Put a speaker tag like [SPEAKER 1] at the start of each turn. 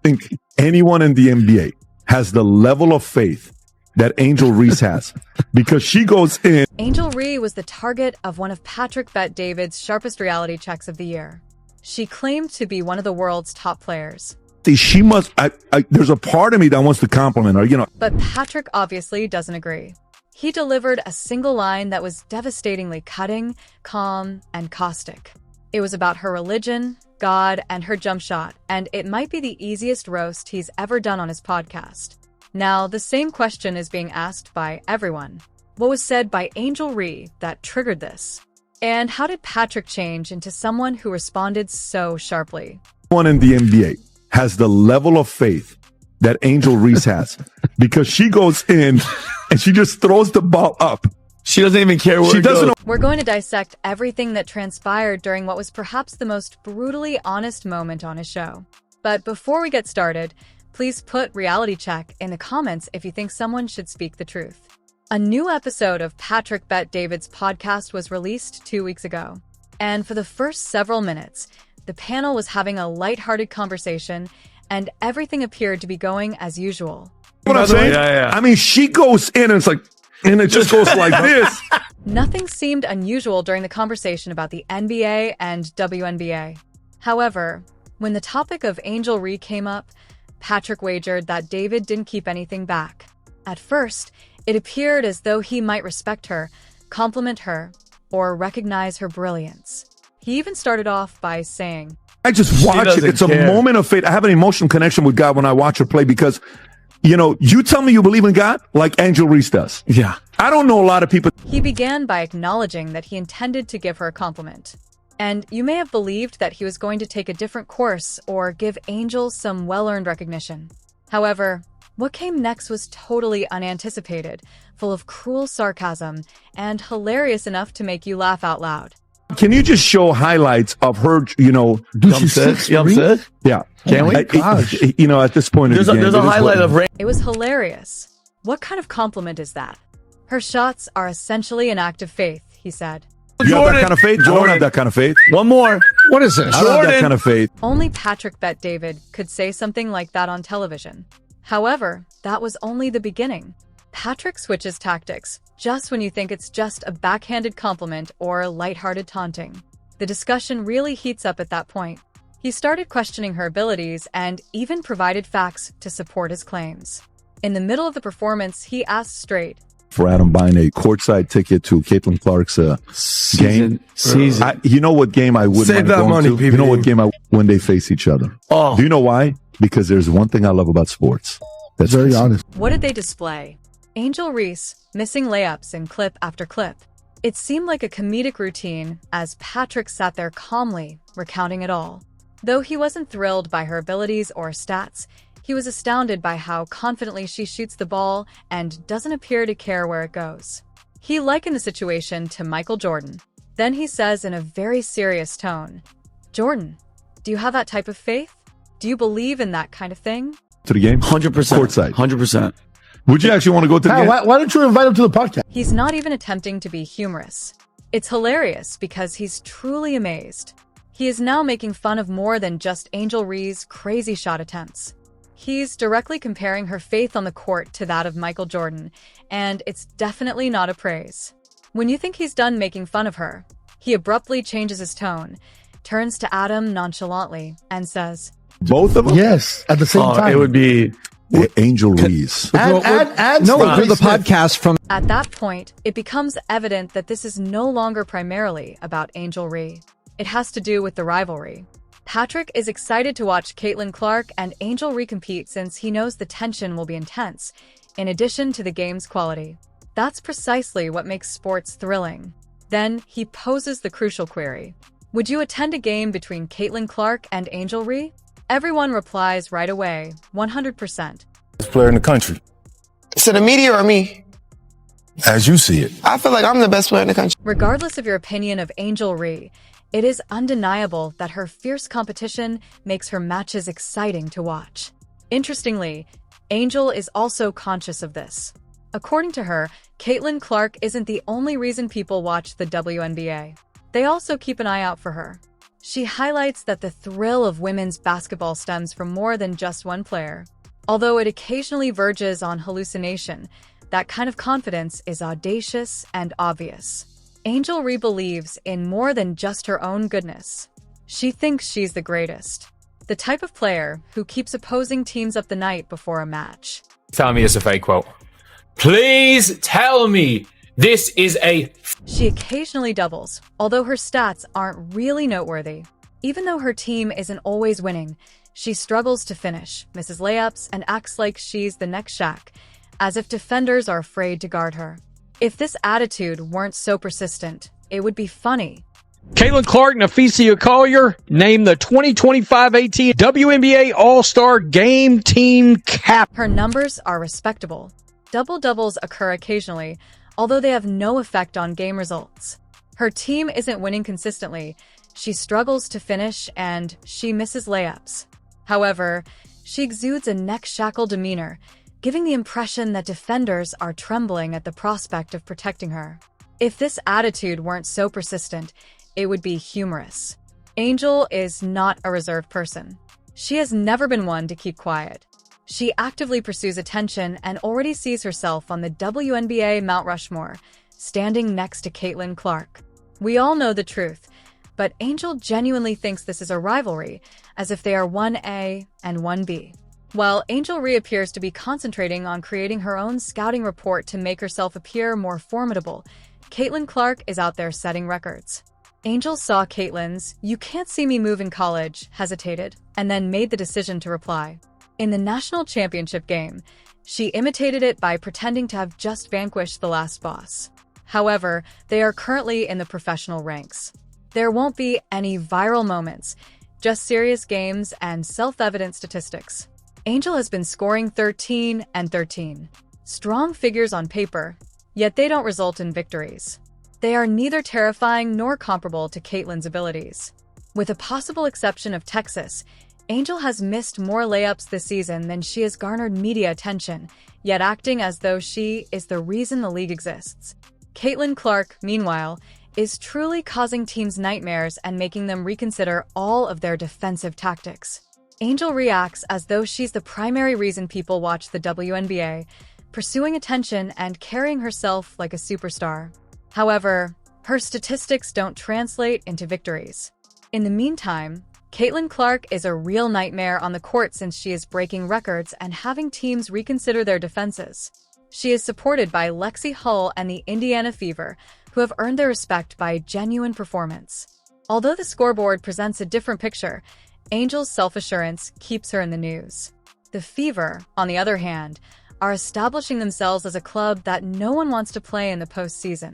[SPEAKER 1] think anyone in the NBA has the level of faith that Angel Reese has, because she goes in.
[SPEAKER 2] Angel Reese was the target of one of Patrick Bet-David's sharpest reality checks of the year. She claimed to be one of the world's top players.
[SPEAKER 1] She must, there's a part of me that wants to compliment her,
[SPEAKER 2] But Patrick obviously doesn't agree. He delivered a single line that was devastatingly cutting, calm, and caustic. It was about her religion, God, and her jump shot, and it might be the easiest roast he's ever done on his podcast. Now, the same question is being asked by everyone. What was said by Angel Reese that triggered this? And how did Patrick change into someone who responded so sharply?
[SPEAKER 1] One in the NBA has the level of faith that Angel Reese has, because she goes in and she just throws the ball up.
[SPEAKER 3] She doesn't even care where
[SPEAKER 1] she doesn't know.
[SPEAKER 2] We're going to dissect everything that transpired during what was perhaps the most brutally honest moment on his show. But before we get started, please put reality check in the comments if you think someone should speak the truth. A new episode of Patrick Bet-David's podcast was released 2 weeks ago. And for the first several minutes, the panel was having a lighthearted conversation and everything appeared to be going as usual.
[SPEAKER 1] What I'm saying?
[SPEAKER 3] Yeah.
[SPEAKER 1] I mean, she goes in and it's like, and it just goes like this.
[SPEAKER 2] Nothing seemed unusual during the conversation about the NBA and WNBA. However, when the topic of Angel Reese came up, Patrick wagered that David didn't keep anything back. At first, it appeared as though he might respect her, compliment her, or recognize her brilliance. He even started off by saying,
[SPEAKER 1] I just watch it. It's a moment of faith. I have an emotional connection with God when I watch her play, because, you tell me you believe in God like Angel Reese does.
[SPEAKER 3] Yeah.
[SPEAKER 1] I don't know a lot of people.
[SPEAKER 2] He began by acknowledging that he intended to give her a compliment. And you may have believed that he was going to take a different course or give Angel some well-earned recognition. However, what came next was totally unanticipated, full of cruel sarcasm, and hilarious enough to make you laugh out loud.
[SPEAKER 1] Can you just show highlights of her,
[SPEAKER 3] upset?
[SPEAKER 1] Yeah.
[SPEAKER 3] Can we?
[SPEAKER 1] At this point
[SPEAKER 3] there's a highlight of rain.
[SPEAKER 2] It was hilarious. What kind of compliment is that? Her shots are essentially an act of faith, he said.
[SPEAKER 1] You have that kind of faith? I don't have that kind of faith.
[SPEAKER 3] One more.
[SPEAKER 4] What is this?
[SPEAKER 1] I don't have that kind of faith.
[SPEAKER 2] Only Patrick Bet-David could say something like that on television. However, that was only the beginning. Patrick switches tactics just when you think it's just a backhanded compliment or lighthearted taunting. The discussion really heats up at that point. He started questioning her abilities and even provided facts to support his claims. In the middle of the performance, he asked straight,
[SPEAKER 1] for Adam buying a courtside ticket to Caitlin Clark's game.
[SPEAKER 3] Season.
[SPEAKER 1] You know what game I would
[SPEAKER 4] Save
[SPEAKER 1] want to
[SPEAKER 4] that
[SPEAKER 1] go
[SPEAKER 4] money,
[SPEAKER 1] to?
[SPEAKER 4] PB.
[SPEAKER 1] You know what game when they face each other?
[SPEAKER 3] Oh.
[SPEAKER 1] Do you know why? Because there's one thing I love about sports. That's
[SPEAKER 4] Very honest.
[SPEAKER 2] What did they display? Angel Reese missing layups in clip after clip. It seemed like a comedic routine as Patrick sat there calmly, recounting it all. Though he wasn't thrilled by her abilities or stats, he was astounded by how confidently she shoots the ball and doesn't appear to care where it goes. He likened the situation to Michael Jordan. Then he says in a very serious tone, "Jordan, do you have that type of faith? Do you believe in that kind of thing?"
[SPEAKER 1] To the game?
[SPEAKER 3] 100%.
[SPEAKER 1] Courtside.
[SPEAKER 3] 100%.
[SPEAKER 1] Would you actually want to go to the game?
[SPEAKER 4] Why don't you invite him to the podcast?
[SPEAKER 2] He's not even attempting to be humorous. It's hilarious because he's truly amazed. He is now making fun of more than just Angel Reese's crazy shot attempts. He's directly comparing her faith on the court to that of Michael Jordan, and it's definitely not a praise. When you think he's done making fun of her, he abruptly changes his tone, turns to Adam nonchalantly, and says,
[SPEAKER 1] Both of them?
[SPEAKER 4] Yes, at the same time.
[SPEAKER 3] It would be
[SPEAKER 1] Angel Reese.
[SPEAKER 4] Add
[SPEAKER 5] No,
[SPEAKER 4] Steph
[SPEAKER 5] for the
[SPEAKER 4] Smith.
[SPEAKER 5] podcast from
[SPEAKER 2] At that point, it becomes evident that this is no longer primarily about Angel Reese. It has to do with the rivalry. Patrick is excited to watch Caitlin Clark and Angel Reese compete since he knows the tension will be intense, in addition to the game's quality. That's precisely what makes sports thrilling. Then he poses the crucial query. Would you attend a game between Caitlin Clark and Angel Reese? Everyone replies right away, 100%.
[SPEAKER 6] Best player in the country,
[SPEAKER 7] So the media or me?
[SPEAKER 6] as you see it.
[SPEAKER 7] I feel like I'm the best player in the country.
[SPEAKER 2] Regardless of your opinion of Angel Reese, it is undeniable that her fierce competition makes her matches exciting to watch. Interestingly, Angel is also conscious of this. According to her, Caitlin Clark isn't the only reason people watch the WNBA. They also keep an eye out for her. She highlights that the thrill of women's basketball stems from more than just one player. Although it occasionally verges on hallucination, that kind of confidence is audacious and obvious. Angel Reese believes in more than just her own goodness. She thinks she's the greatest. The type of player who keeps opposing teams up the night before a match.
[SPEAKER 5] Tell me it's a fake quote. Please tell me this is a...
[SPEAKER 2] She occasionally doubles, although her stats aren't really noteworthy. Even though her team isn't always winning, she struggles to finish, misses layups, and acts like she's the next Shaq, as if defenders are afraid to guard her. If this attitude weren't so persistent, it would be funny.
[SPEAKER 8] Caitlin Clark, Nafisa Collier named the 2025 AT WNBA All-Star Game Team Cap.
[SPEAKER 2] Her numbers are respectable. Double-doubles occur occasionally, although they have no effect on game results. Her team isn't winning consistently. She struggles to finish and she misses layups. However, she exudes a neck-shackle demeanor, giving the impression that defenders are trembling at the prospect of protecting her. If this attitude weren't so persistent, it would be humorous. Angel is not a reserved person. She has never been one to keep quiet. She actively pursues attention and already sees herself on the WNBA Mount Rushmore, standing next to Caitlin Clark. We all know the truth, but Angel genuinely thinks this is a rivalry, as if they are 1A and 1B. While Angel Reese appears to be concentrating on creating her own scouting report to make herself appear more formidable, Caitlin Clark is out there setting records. Angel saw Caitlin's "You can't see me move in college," hesitated, and then made the decision to reply. In the national championship game, she imitated it by pretending to have just vanquished the last boss. However, they are currently in the professional ranks. There won't be any viral moments, just serious games and self-evident statistics. Angel has been scoring 13 and 13. Strong figures on paper, yet they don't result in victories. They are neither terrifying nor comparable to Caitlin's abilities. With a possible exception of Texas, Angel has missed more layups this season than she has garnered media attention, yet acting as though she is the reason the league exists. Caitlin Clark, meanwhile, is truly causing teams nightmares and making them reconsider all of their defensive tactics. Angel reacts as though she's the primary reason people watch the WNBA, pursuing attention and carrying herself like a superstar. However, her statistics don't translate into victories. In the meantime, Caitlin Clark is a real nightmare on the court since she is breaking records and having teams reconsider their defenses. She is supported by Lexi Hull and the Indiana Fever, who have earned their respect by genuine performance. Although the scoreboard presents a different picture, Angel's self-assurance keeps her in the news. The Fever, on the other hand, are establishing themselves as a club that no one wants to play in the postseason.